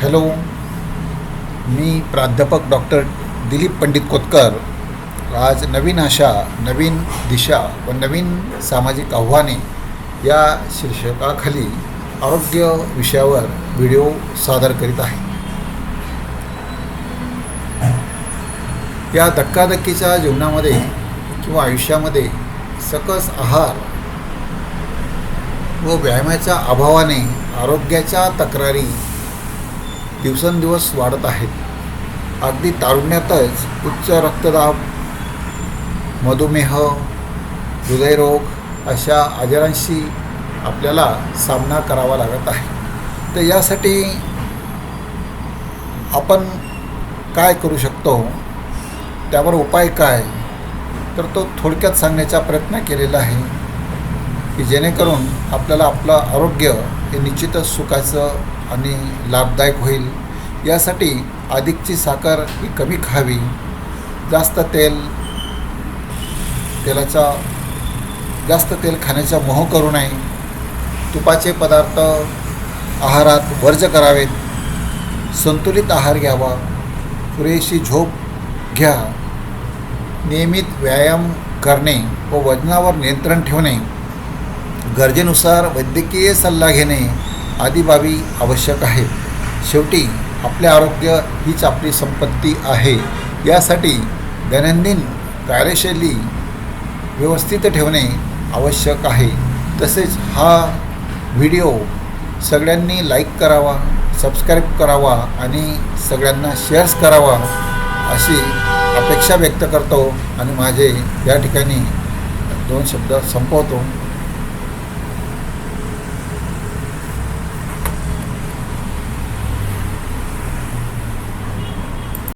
Hello, मी प्राध्यापक doctor Dilip Pandit Kotkar आज नवीन आशा, नवीन दिशा व नवीन सामाजिक आव्हाने या शीर्षकाखाली आरोग्य विषयावर व्हिडिओ सादर करीत आहे. या धक्काधक्कीच्या जीवनामध्ये किंवा आयुष्यामध्ये सकस आहार व व्यायामाच्या अभावाने आरोग्याच्या तक्रारी दिवसेंदिवस वाढत आहेत. अगदी तारुण्यातच उच्च रक्तदाब, मधुमेह, हृदयरोग अशा आजारांशी आपल्याला सामना करावा लागत आहे. तर यासाठी आपण काय करू शकतो, त्यावर उपाय काय, तर तो थोडक्यात सांगण्याचा प्रयत्न केलेला आहे की जेणेकरून आपल्याला आपलं आरोग्य हे निश्चितच सुखाचं आणि लाभदायक होईल. यासाठी अधिकची साखर ही कमी खावी, जास्त तेल खाण्याचा मोह करू नये, तुपाचे पदार्थ आहारात वर्ज करावेत, संतुलित आहार घ्यावा, पुरेशी झोप घ्या, नियमित व्यायाम करणे व वजनावर नियंत्रण ठेवणे, गरजेनुसार वैद्यकीय सल्ला घेणे आदी बाबी आवश्यक आहेत. शेवटी आपले आरोग्य हीच आपली संपत्ती आहे. यासाठी दैनंदिन कार्यशैली व्यवस्थित ठेवणे आवश्यक आहे. तसेच हा व्हिडिओ सगळ्यांनी लाईक करावा, सबस्क्राईब करावा आणि सगळ्यांना शेअर्स करावा अशी अपेक्षा व्यक्त करतो आणि माझे या ठिकाणी 2 शब्द संपवतो.